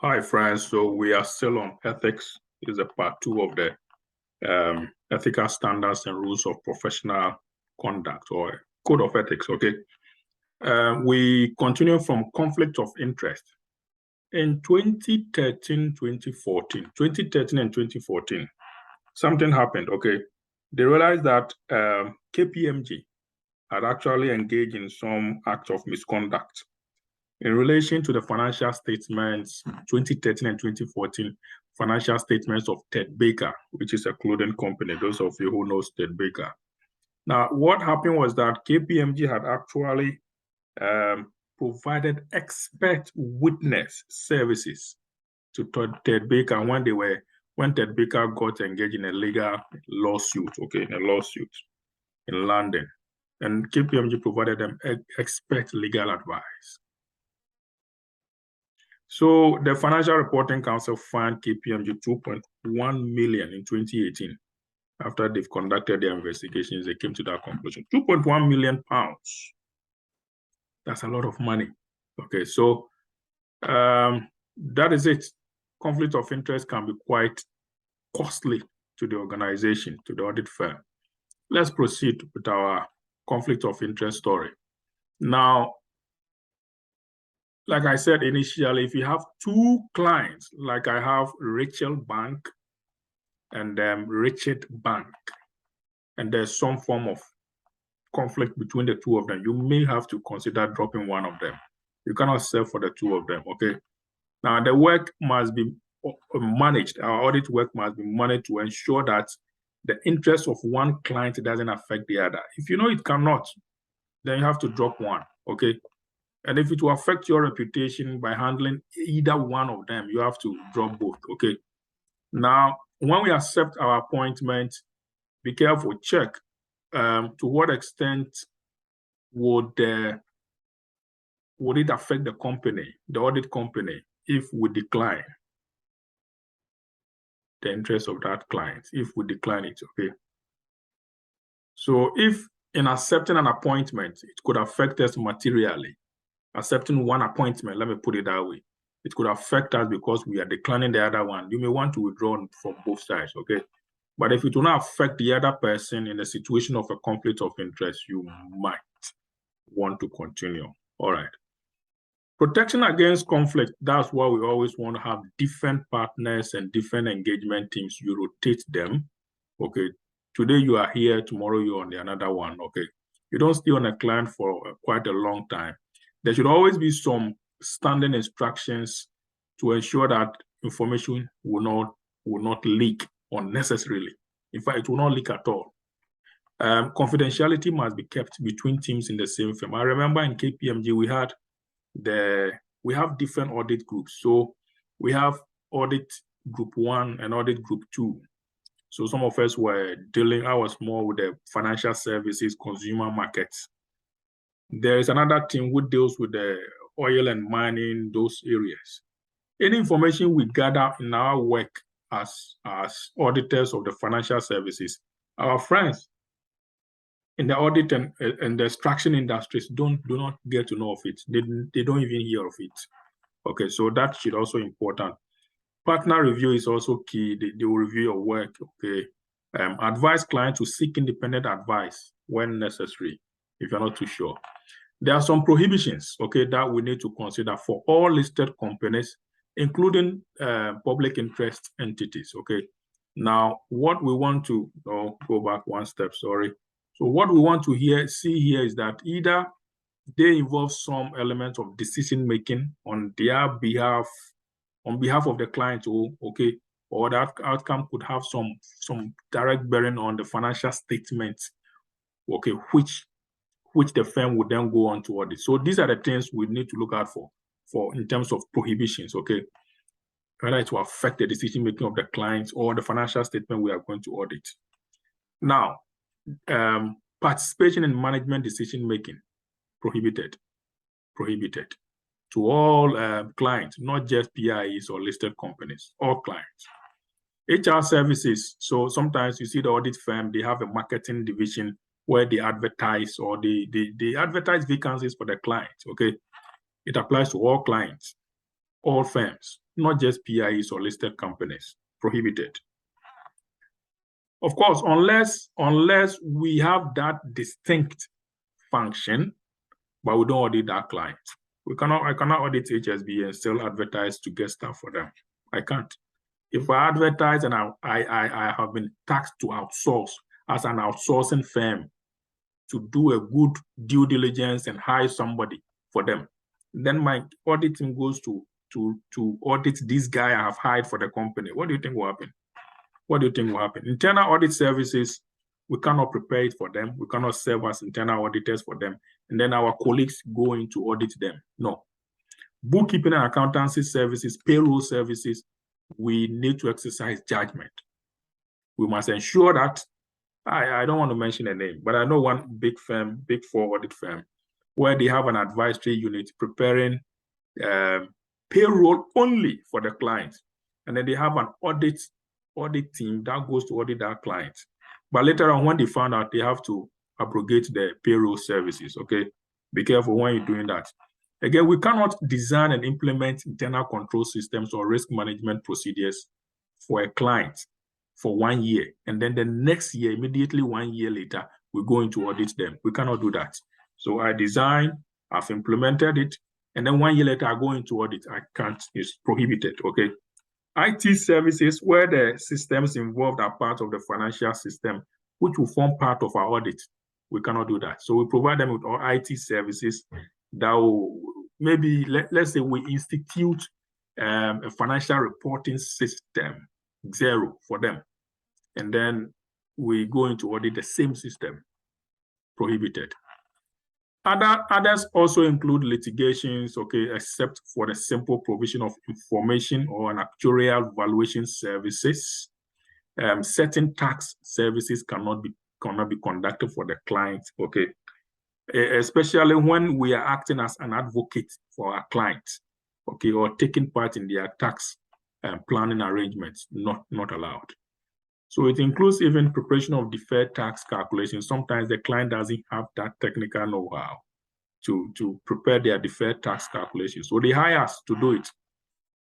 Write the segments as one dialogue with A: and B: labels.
A: Hi, friends. So we are still on ethics. This is a part 2 of the ethical standards and rules of professional conduct, or code of ethics. Okay. We continue from conflict of interest. In 2013 and 2014, something happened. Okay. They realized that KPMG had actually engaged in some act of misconduct in relation to the financial statements, 2013 and 2014 financial statements of Ted Baker, which is a clothing company, those of you who know Ted Baker. Now, what happened was that KPMG had actually provided expert witness services to Ted Baker when Ted Baker got engaged in a legal lawsuit, in London. And KPMG provided them expert legal advice. So the Financial Reporting Council fined KPMG 2.1 million in 2018. After they've conducted their investigations, they came to that conclusion. 2.1 million pounds. That's a lot of money. Okay, so that is it. Conflict of interest can be quite costly to the organization, to the audit firm. Let's proceed with our conflict of interest story. Now, like I said initially, if you have two clients, like I have Rachel Bank and Richard Bank, and there's some form of conflict between the two of them, you may have to consider dropping one of them. You cannot serve for the two of them, okay? Now, the work must be managed. Our audit work must be managed to ensure that the interest of one client doesn't affect the other. If you know it cannot, then you have to drop one, okay? And if it will affect your reputation by handling either one of them, you have to drop both, okay? Now, when we accept our appointment, be careful, check to what extent would it affect the company, the audit company, if we decline the interest of that client, if we decline it, okay? So if in accepting an appointment, it could affect us materially, accepting one appointment, let me put it that way, it could affect us because we are declining the other one. You may want to withdraw from both sides, okay? But if it will not affect the other person in a situation of a conflict of interest, you might want to continue. All right. Protection against conflict, that's why we always want to have different partners and different engagement teams. You rotate them, okay? Today you are here, tomorrow you're on the another one, okay? You don't stay on a client for quite a long time. There should always be some standing instructions to ensure that information will not leak unnecessarily. In fact, it will not leak at all. Confidentiality must be kept between teams in the same firm. I remember in KPMG we have different audit groups. So we have audit group 1 and audit group 2. So some of us were I was more with the financial services, consumer markets. There is another team who deals with the oil and mining, those areas. Any information we gather in our work as auditors of the financial services, our friends in the audit and the extraction industries do not get to know of it. They don't even hear of it. Okay, so that should also be important. Partner review is also key. They will review your work, okay? Advise clients to seek independent advice when necessary, if you're not too sure. There are some prohibitions, okay, that we need to consider for all listed companies, including public interest entities, okay? Now, what we want to, go back one step, sorry. So what we want to see here is that either they involve some element of decision-making on their behalf, on behalf of the client, okay, or that outcome could have some direct bearing on the financial statements, okay, which the firm would then go on to audit. So these are the things we need to look out for in terms of prohibitions, okay, whether it will affect the decision-making of the clients or the financial statement we are going to audit. Now, participation in management decision-making, prohibited to all clients, not just PIEs or listed companies, all clients. HR services, so sometimes you see the audit firm, they have a marketing division where they advertise or they advertise vacancies for the clients, okay? It applies to all clients, all firms, not just PIEs or listed companies, prohibited. Of course, unless we have that distinct function, but we don't audit that client. I cannot audit HSB and still advertise to get stuff for them. I can't. If I advertise and I have been tasked to outsource as an outsourcing firm to do a good due diligence and hire somebody for them, then my auditing goes to audit this guy I have hired for the company. What do you think will happen? What do you think will happen? Internal audit services, we cannot prepare it for them. We cannot serve as internal auditors for them. And then our colleagues go in to audit them. No. Bookkeeping and accountancy services, payroll services, we need to exercise judgment. We must ensure that, I don't want to mention a name, but I know one big firm, Big Four audit firm, where they have an advisory unit preparing payroll only for the clients. And then they have an audit team that goes to audit that client. But later on, when they found out, they have to abrogate the payroll services, okay? Be careful when you're doing that. Again, we cannot design and implement internal control systems or risk management procedures for a client for 1 year. And then the next year, immediately 1 year later, we're going to audit them. We cannot do that. So I design, I've implemented it, and then 1 year later, I go into audit. I can't, it's prohibited, okay? IT services, where the systems involved are part of the financial system, which will form part of our audit. We cannot do that. So we provide them with our IT services that will, maybe, let's say we institute a financial reporting system, Xero, for them. And then we go into audit the same system, prohibited. Others also include litigations, okay, except for the simple provision of information or an actuarial valuation services. Certain tax services cannot be conducted for the client, okay, especially when we are acting as an advocate for our clients, okay, or taking part in their tax planning arrangements, not allowed. So it includes even preparation of deferred tax calculations. Sometimes the client doesn't have that technical know-how to prepare their deferred tax calculations. So they hire us to do it.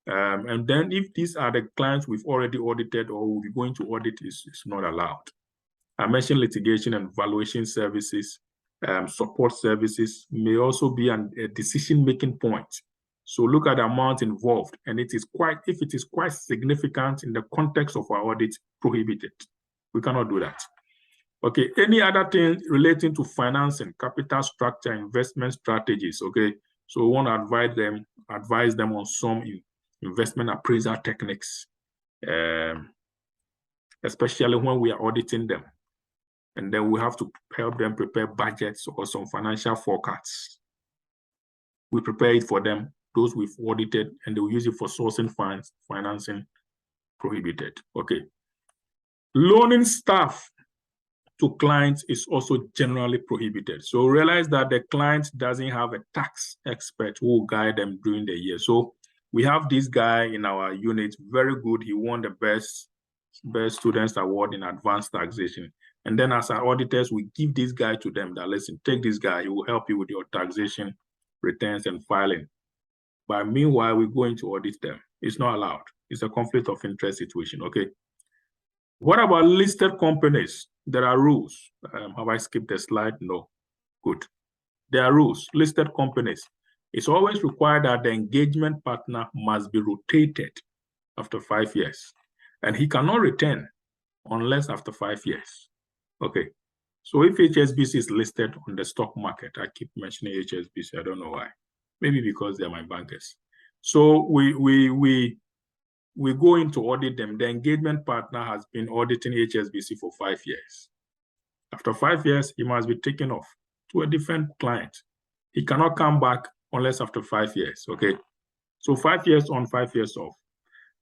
A: And then if these are the clients we've already audited or we'll be going to audit, it's not allowed. I mentioned litigation and valuation services. Support services may also be a decision-making point. So look at the amount involved, and if it is quite significant in the context of our audit, prohibited. We cannot do that. Okay, any other thing relating to financing, capital structure, investment strategies, okay? So we want to advise them on some investment appraisal techniques, especially when we are auditing them. And then we have to help them prepare budgets or some financial forecasts. We prepare it for them, those we've audited, and they will use it for sourcing funds, financing, prohibited. Okay. Loaning staff to clients is also generally prohibited. So realize that the client doesn't have a tax expert who will guide them during the year. So we have this guy in our unit, very good. He won the best students award in advanced taxation. And then as our auditors, we give this guy to them that, listen, take this guy, he will help you with your taxation, returns, and filing. But meanwhile, we're going to audit them. It's not allowed. It's a conflict of interest situation, okay? What about listed companies? There are rules. Have I skipped the slide? No. Good. There are rules. Listed companies. It's always required that the engagement partner must be rotated after 5 years. And he cannot return unless after 5 years. Okay. So if HSBC is listed on the stock market, I keep mentioning HSBC, I don't know why. Maybe because they're my bankers. So we go in to audit them. The engagement partner has been auditing HSBC for 5 years. After 5 years, he must be taken off to a different client. He cannot come back unless after 5 years, okay? So 5 years on, 5 years off.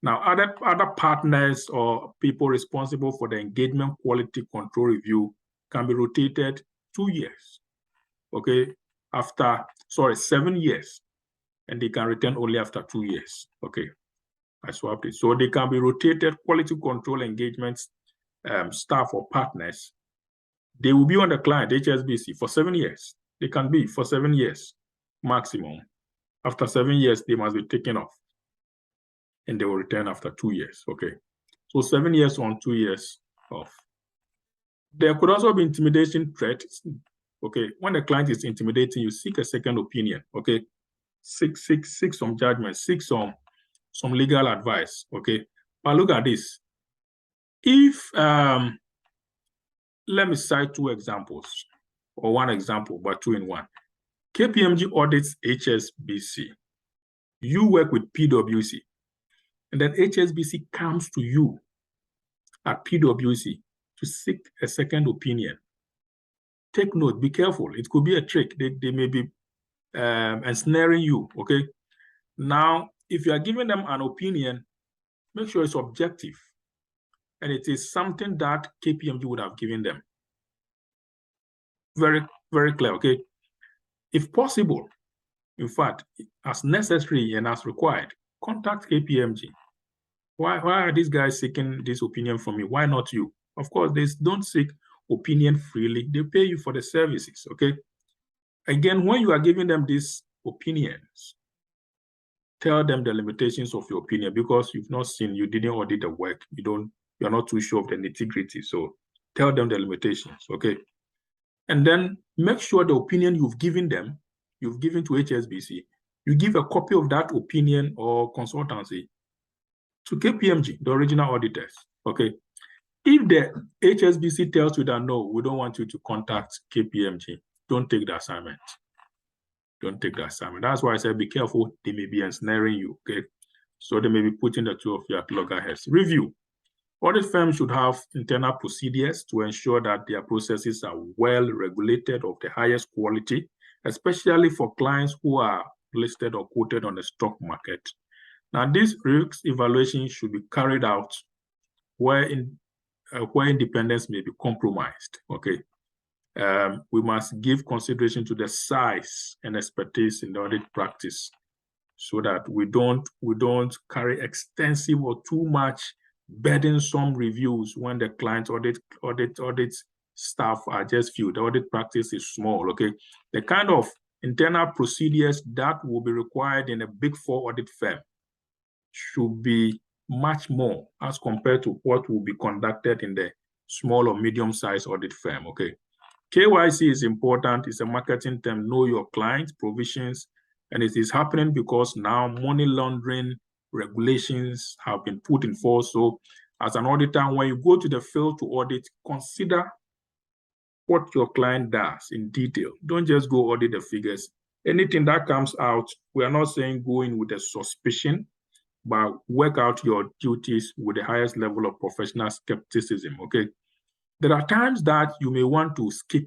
A: Now, other partners or people responsible for the engagement quality control review can be rotated 2 years, okay? 7 years, and they can return only after 2 years, okay? I swapped it. So they can be rotated quality control engagement staff or partners. They will be on the client, HSBC, for 7 years. They can be for 7 years maximum. After 7 years, they must be taken off. and they will return after 2 years. Okay, so 7 years on, 2 years off. There could also be intimidation threats. Okay, when the client is intimidating, you seek a second opinion. Okay, seek some judgment, seek some legal advice. Okay, but look at this. If let me cite 2 examples, or 1 example, but 2 in 1. KPMG audits HSBC. You work with PwC, and then HSBC comes to you at PwC to seek a second opinion. Take note, be careful. It could be a trick. They may be ensnaring you, okay? Now, if you are giving them an opinion, make sure it's objective, and it is something that KPMG would have given them. Very, very clear, okay? If possible, in fact, as necessary and as required, contact KPMG. Why are these guys seeking this opinion from me? Why not you? Of course, they don't seek opinion freely. They pay you for the services, okay? Again, when you are giving them these opinions, tell them the limitations of your opinion, because you've not seen, you didn't audit the work. You're not too sure of the nitty-gritty. So tell them the limitations, okay? And then make sure the opinion you've given them, you've given to HSBC, you give a copy of that opinion or consultancy to KPMG, the original auditors, okay? If the HSBC tells you that, no, we don't want you to contact KPMG, don't take the assignment. Don't take the assignment. That's why I said be careful. They may be ensnaring you, okay? So they may be putting the 2 of you at loggerheads. Review. Audit firms should have internal procedures to ensure that their processes are well regulated, of the highest quality, especially for clients who are listed or quoted on the stock market. Now, this risk evaluation should be carried out where independence may be compromised. Okay, we must give consideration to the size and expertise in the audit practice, so that we don't carry extensive or too much burdensome reviews when the client audit staff are just few. The audit practice is small. Okay, the kind of internal procedures that will be required in a Big 4 audit firm should be much more as compared to what will be conducted in the small or medium-sized audit firm. Okay, KYC is important. It's a marketing term, know your client provisions, and it is happening because now money laundering regulations have been put in force. So as an auditor, when you go to the field to audit, consider what your client does in detail. Don't just go audit the figures. Anything that comes out, we are not saying go in with a suspicion, but work out your duties with the highest level of professional skepticism, okay? There are times that you may want to skip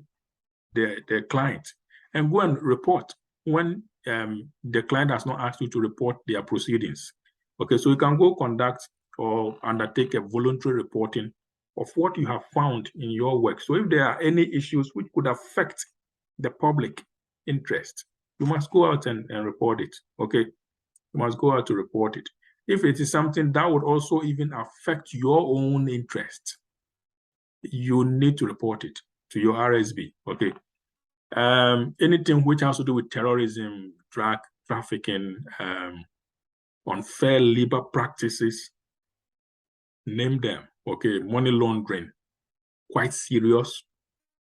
A: the client and go and report when the client has not asked you to report their proceedings. Okay, so you can go conduct or undertake a voluntary reporting of what you have found in your work. So if there are any issues which could affect the public interest, you must go out and report it, okay? You must go out to report it. If it is something that would also even affect your own interest, you need to report it to your RSB, okay? Anything which has to do with terrorism, drug trafficking, unfair labor practices, name them, okay? Money laundering, quite serious.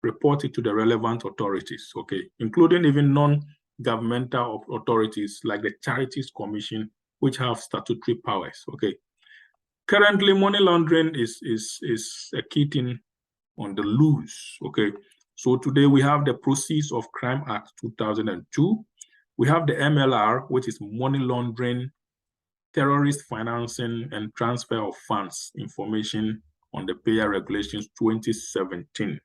A: Report it to the relevant authorities, okay? Including even non-governmental authorities like the Charities Commission, which have statutory powers, okay? Currently, money laundering is a key thing on the loose, okay? So today we have the Proceeds of Crime Act 2002. We have the MLR, which is Money Laundering, Terrorist Financing and Transfer of Funds Information on the Payer Regulations 2017.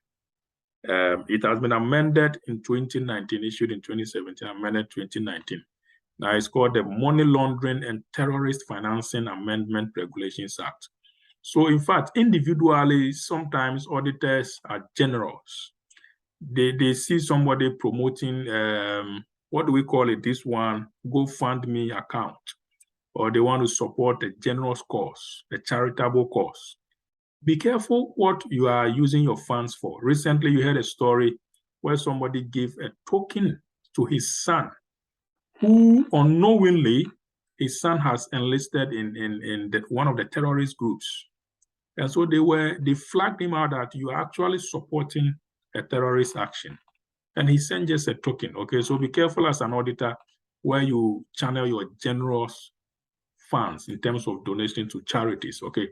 A: It has been amended in 2019, issued in 2017, amended 2019. Now it's called the Money Laundering and Terrorist Financing Amendment Regulations Act. So in fact, individually, sometimes auditors are generous. They see somebody promoting, what do we call it, this one, GoFundMe account, or they want to support a generous cause, a charitable cause. Be careful what you are using your funds for. Recently, you heard a story where somebody gave a token to his son, who unknowingly his son has enlisted in one of the terrorist groups. And so they flagged him out that you are actually supporting a terrorist action. And he sent just a token. Okay, so be careful as an auditor where you channel your generous funds in terms of donation to charities. Okay,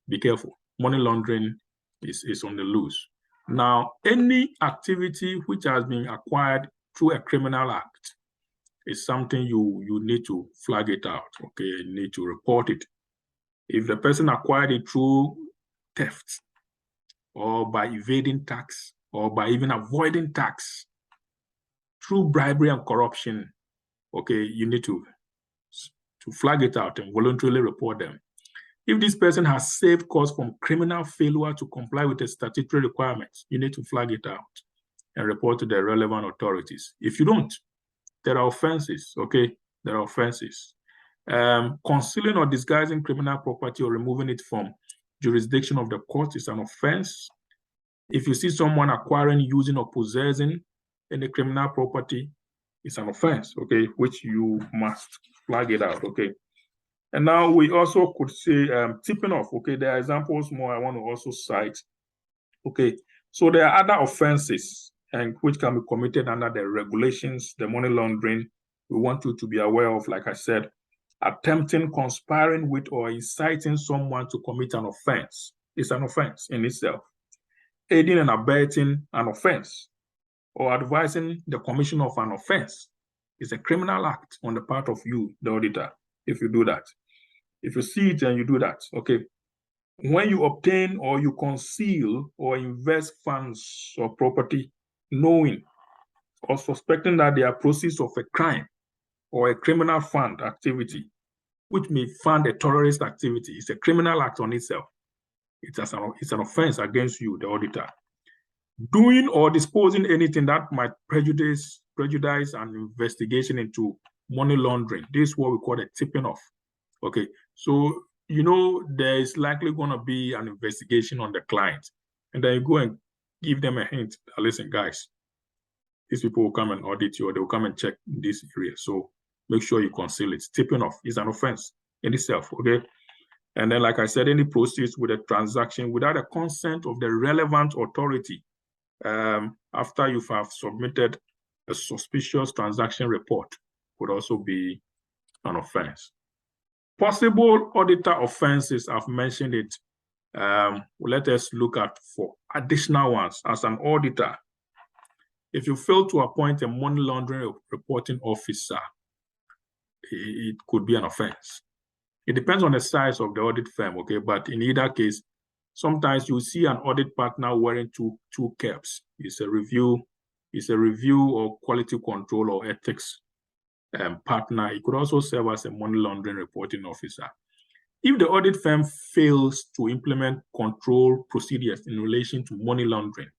A: be careful. Money laundering is on the loose. Now, any activity which has been acquired through a criminal act is something you need to flag it out. Okay, you need to report it. If the person acquired it through theft or by evading tax or by even avoiding tax, through bribery and corruption, okay, you need to flag it out and voluntarily report them. If this person has saved costs from criminal failure to comply with the statutory requirements, you need to flag it out and report to the relevant authorities. If you don't, there are offenses, okay? There are offenses. Concealing or disguising criminal property or removing it from jurisdiction of the court is an offense. If you see someone acquiring, using, or possessing any criminal property, it's an offense, okay, which you must flag it out, okay? And now we also could say tipping off, okay? There are examples more I want to also cite, okay? So there are other offenses and which can be committed under the regulations, the money laundering. We want you to be aware of, like I said, attempting, conspiring with, or inciting someone to commit an offense is an offense in itself. Aiding and abetting an offense or advising the commission of an offense is a criminal act on the part of you, the auditor, if you do that. If you see it and you do that, okay. When you obtain or you conceal or invest funds or property, knowing or suspecting that they are proceeds of a crime or a criminal fund activity, which may fund a terrorist activity, it's a criminal act on itself. It's an offense against you, the auditor. Doing or disposing anything that might prejudice an investigation into money laundering. This is what we call a tipping off. Okay, so you know there is likely going to be an investigation on the client, and then you go and give them a hint. Listen, guys, these people will come and audit you, or they will come and check this area. So make sure you conceal it. Tipping off is an offense in itself. Okay, and then, like I said, any proceeds with a transaction without the consent of the relevant authority after you have submitted a suspicious transaction report would also be an offense. Possible auditor offenses, I've mentioned it. Let us look at for additional ones. As an auditor, if you fail to appoint a money laundering reporting officer, it could be an offense. It depends on the size of the audit firm, okay? But in either case, sometimes you see an audit partner wearing two caps. It's a review or quality control or ethics partner. It could also serve as a money laundering reporting officer. If the audit firm fails to implement control procedures in relation to money laundering,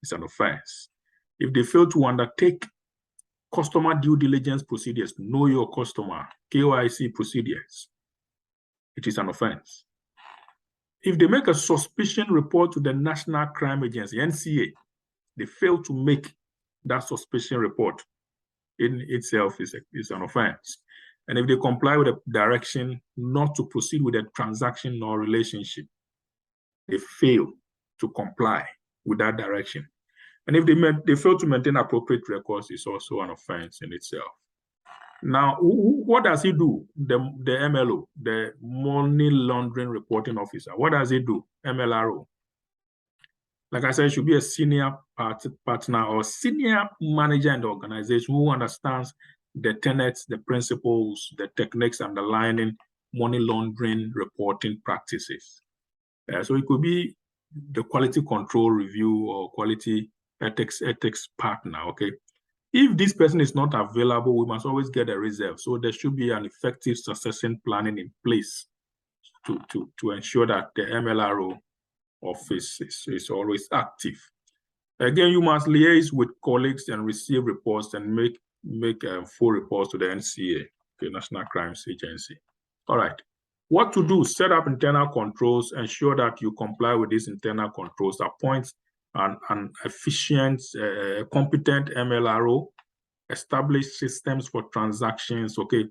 A: it's an offense. If they fail to undertake customer due diligence procedures, know your customer, KYC procedures, it is an offense. If they make a suspicion report to the National Crime Agency, NCA, they fail to make that suspicion report, in itself is an offense. And if they comply with a direction not to proceed with a transaction or relationship, they fail to comply with that direction. And if they fail to maintain appropriate records, it's also an offense in itself. Now, what does he do? The MLO, the Money Laundering Reporting Officer, what does he do? MLRO. Like I said, it should be a senior partner or senior manager in the organization who understands the tenets, the principles, the techniques underlying money laundering reporting practices. So it could be the quality control review or quality ethics partner, okay? If this person is not available, we must always get a reserve. So there should be an effective succession planning in place to ensure that the MLRO office is always active. Again, you must liaise with colleagues and receive reports and make full reports to the NCA, the National Crimes Agency. All right. What to do? Set up internal controls, ensure that you comply with these internal controls, appoint an efficient, competent MLRO, establish systems for transactions, okay?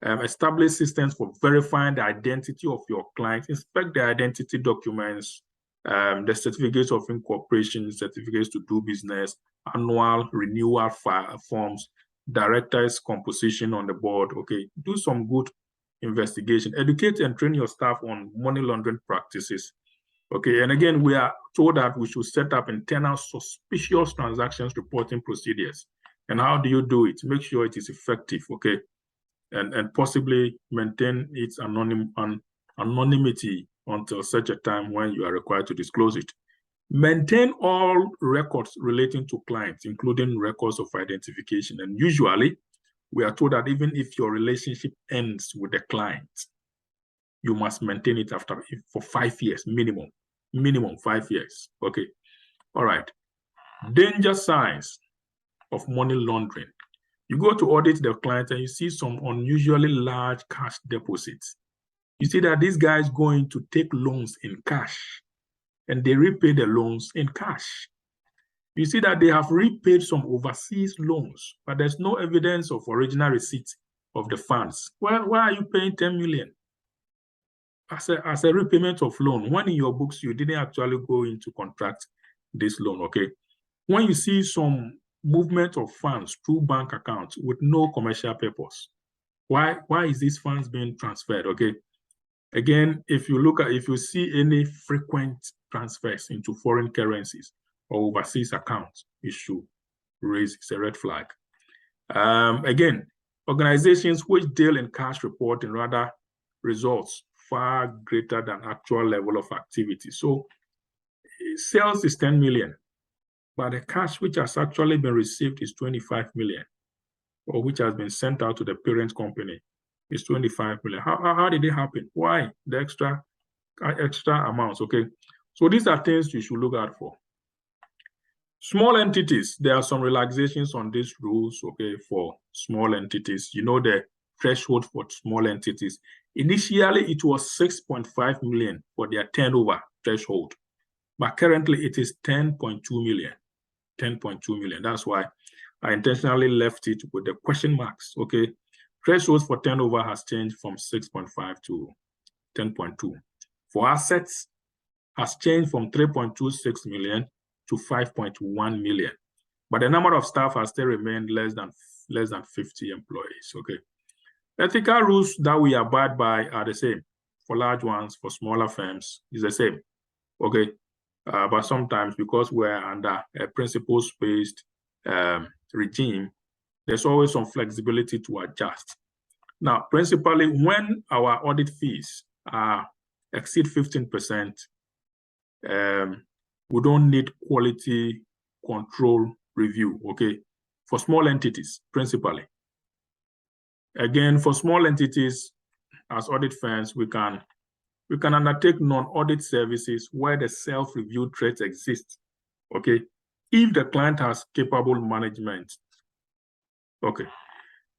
A: Establish systems for verifying the identity of your client. Inspect the identity documents, the certificates of incorporation, certificates to do business, annual renewal forms, directors' composition on the board. Okay, do some good investigation. Educate and train your staff on money laundering practices. Okay, and again, we are told that we should set up internal suspicious transactions reporting procedures. And how do you do it? Make sure it is effective, okay? And possibly maintain its anonymity until such a time when you are required to disclose it. Maintain all records relating to clients, including records of identification. And usually, we are told that even if your relationship ends with the client, you must maintain it for 5 years, minimum 5 years. Okay, all right. Danger signs of money laundering. You go to audit the client and you see some unusually large cash deposits. You see that these guys going to take loans in cash and they repay the loans in cash. You see that they have repaid some overseas loans, but there's no evidence of original receipt of the funds. Well, why are you paying 10 million as a repayment of loan when in your books you didn't actually go into contract this loan? Okay, when you see some movement of funds through bank accounts with no commercial purpose, why is these funds being transferred? Okay, again, if you see any frequent transfers into foreign currencies or overseas accounts, it should raise, it's a red flag. Again, organizations which deal in cash reporting rather results far greater than actual level of activity. So sales is 10 million, but the cash which has actually been received is 25 million, or which has been sent out to the parent company is 25 million. How did it happen? Why the extra amounts? Okay, so these are things you should look out for. Small entities, there are some relaxations on these rules, okay, for small entities. You know the threshold for small entities. Initially, it was 6.5 million for their turnover threshold, but currently it is 10.2 million. 10.2 million. That's why I intentionally left it with the question marks, okay? Threshold for turnover has changed from 6.5 to 10.2. For assets, has changed from 3.26 million to 5.1 million. But the number of staff has still remained less than 50 employees, okay? Ethical rules that we abide by are the same. For large ones, for smaller firms, is the same, okay? But sometimes, because we're under a principles-based regime, there's always some flexibility to adjust. Now, principally, when our audit fees exceed 15%, we don't need quality control review, okay? For small entities, principally. Again, for small entities, as audit firms, we can undertake non-audit services where the self-review threats exist, okay? If the client has capable management, okay.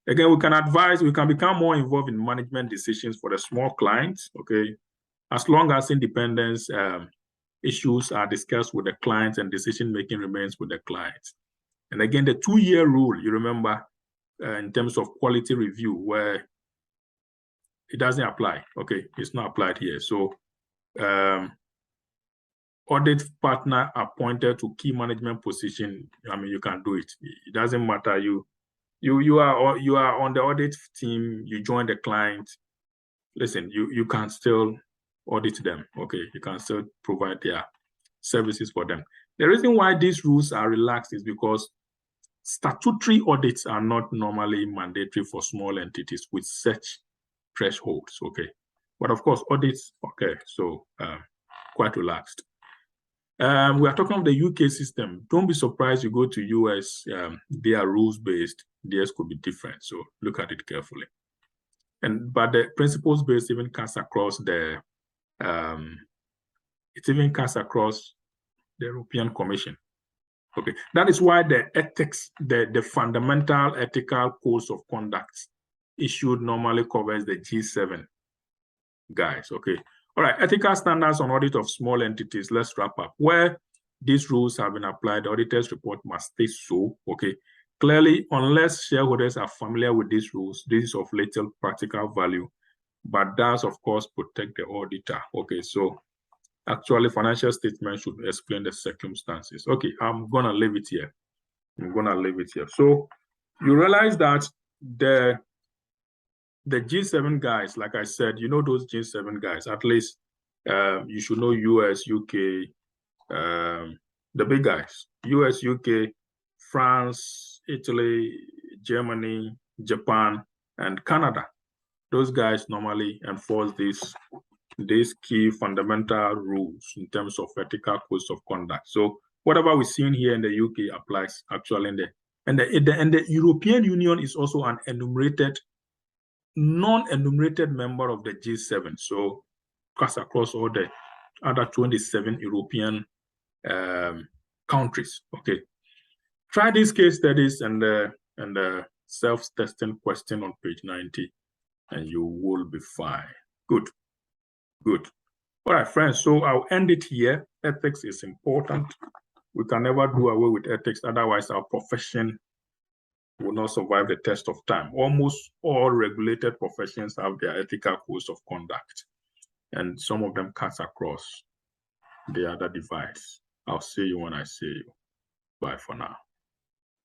A: Again, we can become more involved in management decisions for the small clients, okay? As long as independence issues are discussed with the client and decision-making remains with the client. And again, the 2-year rule, you remember, in terms of quality review, where it doesn't apply, okay? It's not applied here. So audit partner appointed to key management position, I mean, you can do it. It doesn't matter. You are on the audit team, you join the client. Listen, you can still audit them, okay? You can still provide their services for them. The reason why these rules are relaxed is because statutory audits are not normally mandatory for small entities with such thresholds, okay? But of course, audits, okay, so quite relaxed. We are talking of the UK system. Don't be surprised you go to US, they are rules-based. Theirs could be different, so look at it carefully. But the principles-based even cuts across the, it even cuts across the European Commission. Okay, that is why the ethics, the fundamental ethical codes of conduct issued normally covers the G7 guys, okay? All right, ethical standards on audit of small entities, let's wrap up. Where these rules have been applied, the auditor's report must stay so, okay? Clearly, unless shareholders are familiar with these rules, this is of little practical value, but does, of course, protect the auditor. Okay, so actually, financial statements should explain the circumstances. Okay, I'm going to leave it here. So you realize that the G7 guys, like I said, you know those G7 guys, at least you should know US, UK, the big guys, US, UK, France, Italy, Germany, Japan, and Canada. Those guys normally enforce these key fundamental rules in terms of ethical codes of conduct. So whatever we're seeing here in the UK applies actually in the European Union is also an non-enumerated member of the G7. So cuts across all the other 27 European countries. Okay, try these case studies and the self-testing question on page 90, and you will be fine. Good. All right, friends. So I'll end it here. Ethics is important. We can never do away with ethics. Otherwise, our profession will not survive the test of time. Almost all regulated professions have their ethical codes of conduct, and some of them cuts across the other divides. I'll see you when I see you. Bye for now.